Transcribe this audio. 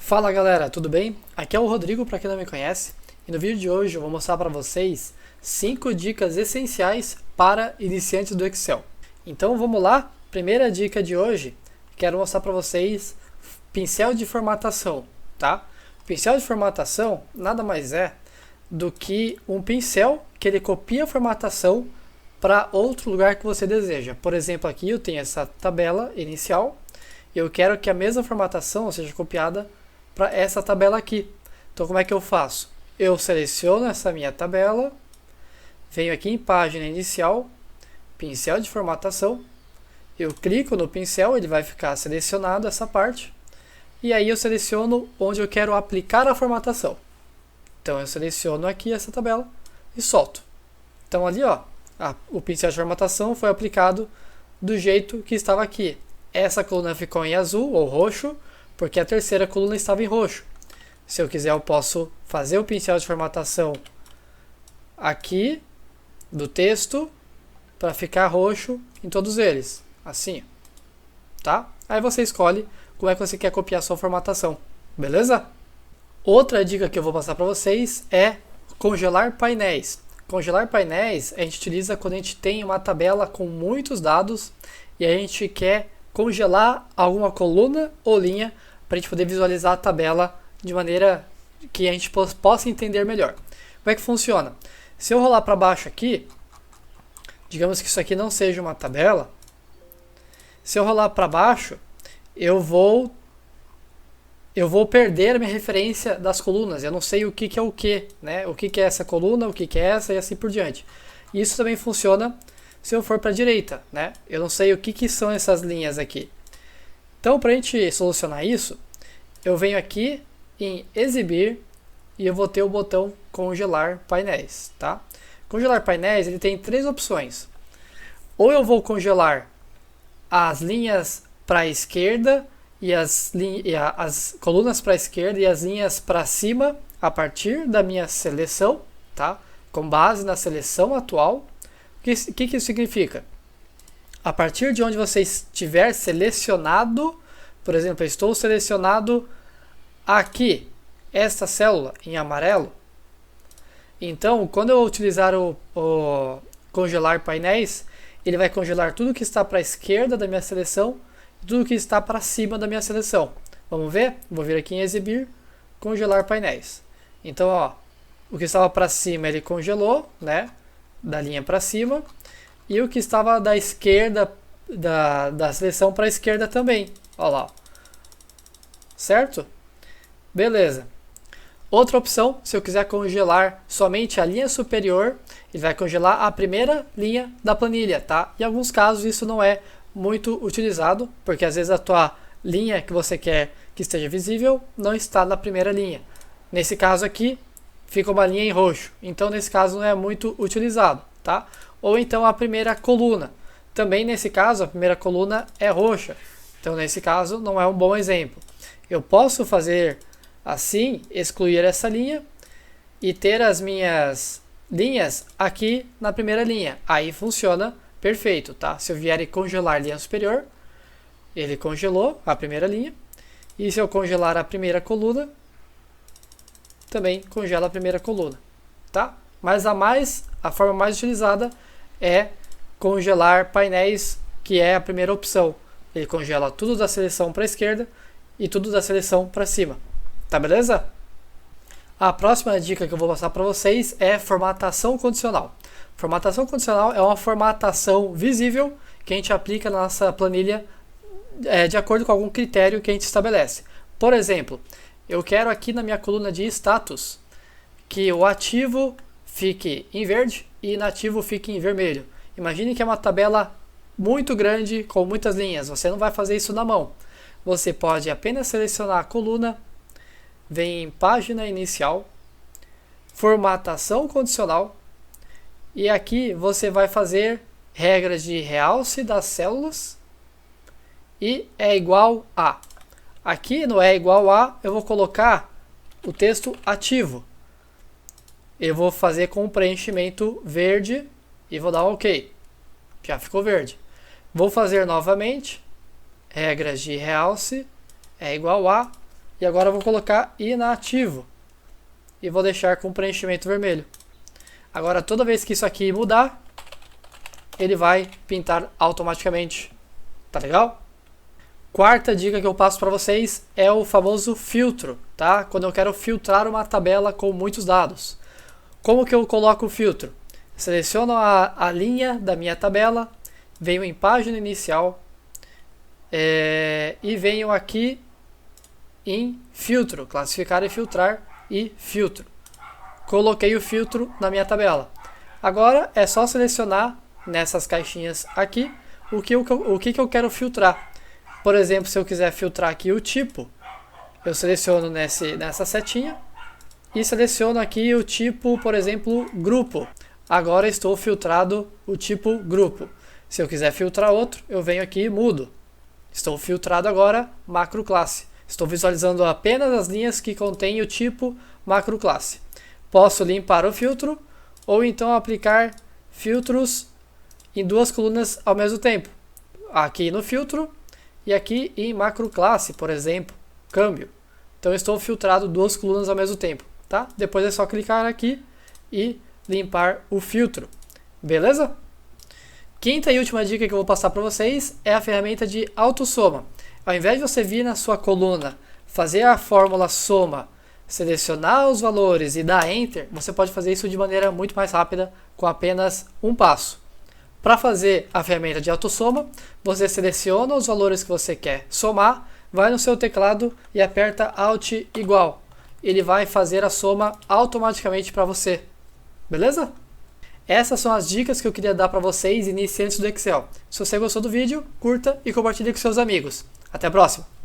Fala galera, tudo bem? Aqui é o Rodrigo, para quem não me conhece, e no vídeo de hoje eu vou mostrar para vocês 5 dicas essenciais para iniciantes do Excel. Então vamos lá, primeira dica de hoje, quero mostrar para vocês pincel de formatação, tá? Pincel de formatação nada mais é do que um pincel que ele copia a formatação para outro lugar que você deseja. Por exemplo, aqui eu tenho essa tabela inicial, e eu quero que a mesma formatação seja copiada para essa tabela aqui. Então como é que eu faço? Eu seleciono essa minha tabela, venho aqui em página inicial, pincel de formatação, eu clico no pincel, ele vai ficar selecionado essa parte, e aí eu seleciono onde eu quero aplicar a formatação. Então eu seleciono aqui essa tabela e solto. Então ali ó, o pincel de formatação foi aplicado do jeito que estava aqui. Essa coluna ficou em azul ou roxo, porque a terceira coluna estava em roxo. Se eu quiser, eu posso fazer o pincel de formatação aqui do texto para ficar roxo em todos eles, assim, tá? Aí você escolhe como é que você quer copiar a sua formatação, beleza? Outra dica que eu vou passar para vocês é congelar painéis. Congelar painéis a gente utiliza quando a gente tem uma tabela com muitos dados e a gente quer congelar alguma coluna ou linha para a gente poder visualizar a tabela de maneira que a gente possa entender melhor. Como é que funciona? Se eu rolar para baixo aqui, digamos que isso aqui não seja uma tabela, se eu rolar para baixo, eu vou perder a minha referência das colunas, eu não sei o que é o que, né? O que é essa coluna, o que é essa e assim por diante. Isso também funciona se eu for para a direita, né? Eu não sei o que são essas linhas aqui. Então, para a gente solucionar isso, eu venho aqui em exibir e eu vou ter o botão congelar painéis, tá? Congelar painéis, ele tem 3 opções. Ou eu vou congelar as linhas para a esquerda e as colunas para a esquerda e as linhas para cima a partir da minha seleção, tá? Com base na seleção atual. O que isso significa? A partir de onde você estiver selecionado, por exemplo, eu estou selecionado aqui, esta célula em amarelo. Então, quando eu utilizar o congelar painéis, ele vai congelar tudo que está para a esquerda da minha seleção e tudo que está para cima da minha seleção. Vamos ver? Vou vir aqui em exibir, congelar painéis. Então, ó, o que estava para cima ele congelou, né, da linha para cima, e o que estava da esquerda, da seleção para a esquerda também. Olha lá. Certo? Beleza. Outra opção, se eu quiser congelar somente a linha superior, ele vai congelar a primeira linha da planilha, tá? Em alguns casos isso não é muito utilizado, porque às vezes a tua linha que você quer que esteja visível não está na primeira linha. Nesse caso aqui, fica uma linha em roxo. Então, nesse caso, não é muito utilizado, tá? Ou então a primeira coluna. Também nesse caso, a primeira coluna é roxa. Então, nesse caso, não é um bom exemplo. Eu posso fazer assim, excluir essa linha e ter as minhas linhas aqui na primeira linha. Aí funciona perfeito, tá? Se eu vier e congelar linha superior, ele congelou a primeira linha. E se eu congelar a primeira coluna, também congela a primeira coluna, tá? Mas a forma mais utilizada é congelar painéis, que é a primeira opção. Ele congela tudo da seleção para a esquerda e tudo da seleção para cima. Tá beleza? A próxima dica que eu vou passar para vocês é formatação condicional. Formatação condicional é uma formatação visível que a gente aplica na nossa planilha de acordo com algum critério que a gente estabelece. Por exemplo, eu quero aqui na minha coluna de status que o ativo fique em verde e inativo fique em vermelho. Imagine que é uma tabela muito grande com muitas linhas. Você não vai fazer isso na mão. Você pode apenas selecionar a coluna, vem em página inicial, formatação condicional, e aqui você vai fazer regras de realce das células e é igual a. Aqui no é igual a, eu vou colocar o texto ativo. Eu vou fazer com preenchimento verde e vou dar um OK. Já ficou verde. Vou fazer novamente regras de realce é igual a E agora eu vou colocar inativo. E vou deixar com preenchimento vermelho. Agora toda vez que isso aqui mudar, ele vai pintar automaticamente. Tá legal? Quarta dica que eu passo para vocês é o famoso filtro, tá? Quando eu quero filtrar uma tabela com muitos dados. Como que eu coloco o filtro? Seleciono a linha da minha tabela, venho em página inicial e venho aqui em filtro, classificar e filtrar e filtro. Coloquei o filtro na minha tabela. Agora é só selecionar nessas caixinhas aqui o que eu quero filtrar. Por exemplo, se eu quiser filtrar aqui o tipo, eu seleciono nessa setinha e seleciono aqui o tipo, por exemplo, grupo. Agora estou filtrado o tipo grupo. Se eu quiser filtrar outro, eu venho aqui e mudo. Estou filtrado agora macro classe. Estou visualizando apenas as linhas que contêm o tipo macro classe. Posso limpar o filtro ou então aplicar filtros em duas colunas ao mesmo tempo. Aqui no filtro e aqui em macro classe, por exemplo, câmbio. Então estou filtrado duas colunas ao mesmo tempo, tá? Depois é só clicar aqui e limpar o filtro. Beleza? Quinta e última dica que eu vou passar para vocês é a ferramenta de autossoma. Ao invés de você vir na sua coluna, fazer a fórmula soma, selecionar os valores e dar Enter, você pode fazer isso de maneira muito mais rápida com apenas um passo. Para fazer a ferramenta de autossoma, você seleciona os valores que você quer somar, vai no seu teclado e aperta Alt igual. Ele vai fazer a soma automaticamente para você. Beleza? Essas são as dicas que eu queria dar para vocês iniciantes do Excel. Se você gostou do vídeo, curta e compartilhe com seus amigos. Até a próxima!